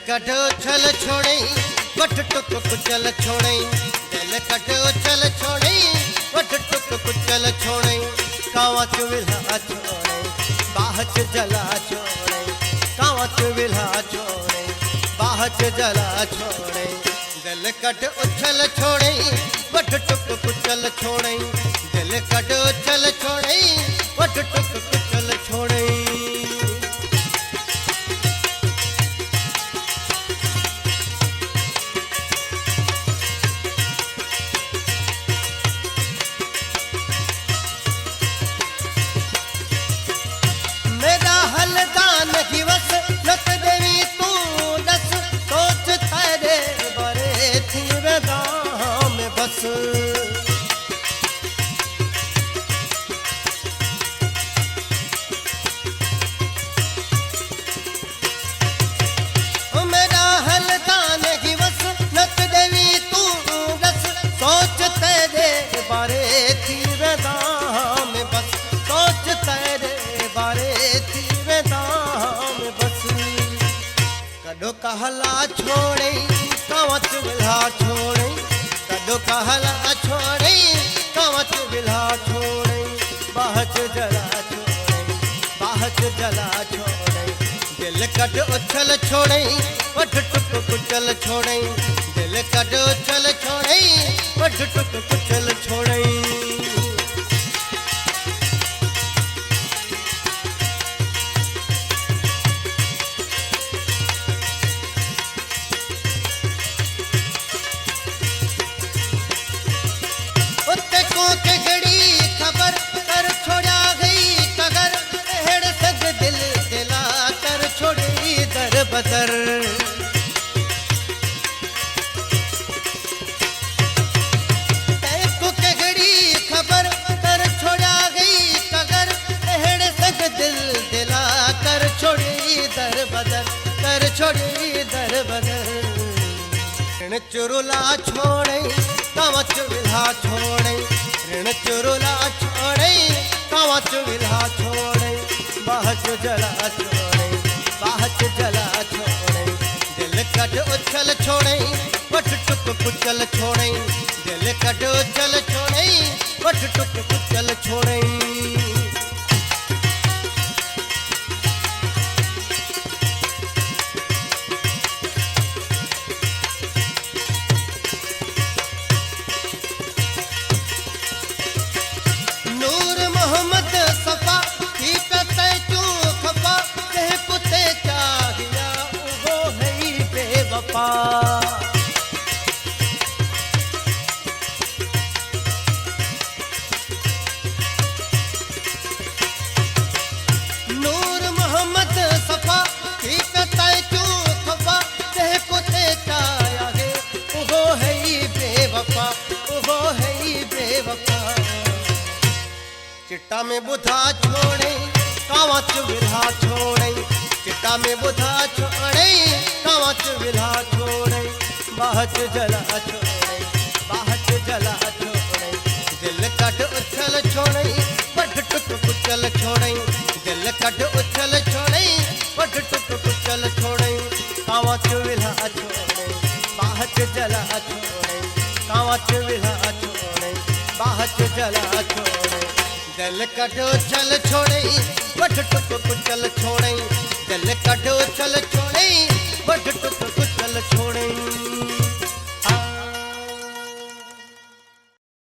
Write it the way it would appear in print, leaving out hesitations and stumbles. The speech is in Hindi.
कटो छल छोड़ई वठ टुक कुचल छोड़ई दिल कटो छल छोड़ई वठ टुक कुचल छोड़ई कावच विल्हा छोड़ई बाहच जला छोड़ई कावच विल्हा छोड़ई बाहच जला छोड़ई दिल कट उछल छोड़ई वठ टुक कुचल छोड़ई दिल कट उछल छोड़ई वठ टुक कुचल छोड़ई कदो कहला छोड़े कावच विल्हा छोड़े कदो कहला छोड़े कावच विल्हा छोड़े बाहच जला छोड़े बाहच जला छोड़े दिल कट उछल छोड़े वठ टुक कुचल छोड़े दिल कट उछल छोड़े वठ टुक कुचल छोड़े बदर को के घड़ी खबर कर छोड़ा गई कगर हेड़ सग दिल दिला कर छोड़ी दर बदर कर छोड़ी दर बदर ऋण चुरुला छोड़े कावच विल्हा छोड़े ऋण चुरुला छोड़े कावच विल्हा छोड़े बाहच जला छोड़े बाहच जला छोड़े दिल कट उछल छोड़े वठ टुक कुचल छोड़े दिल कट उछल छोड़े वठ टुक कुचल छोड़े नूर मोहम्मद सफा की कते चू खफा कह पुते चाहिया वो है बेवफा नूर मोहम्मद सफा की कते चू खफा कह पुते चाहिया वो है बेवफा वो है बेवफा चिट्टा में बुधा छोड़े कावच विल्हा छोड़े चिट्टा में बुधा छोड़े कावच विल्हा छोड़े बाहच जला छोड़े बाहच जला छोड़े दिल कट उछल छोड़े वठ टुक कुचल छोड़े दिल कट उछल छोड़े वठ टुक कुचल छोड़े कावच विल्हा छोड़े बाहच जला छोड़े कावच विल्हा छोड़े बाहच जला छोड़े दिल कटो छल छोड़े वठ टुक कुचल छोड़े दिल कटो छल छोड़े वठ टुक कुचल छोड़े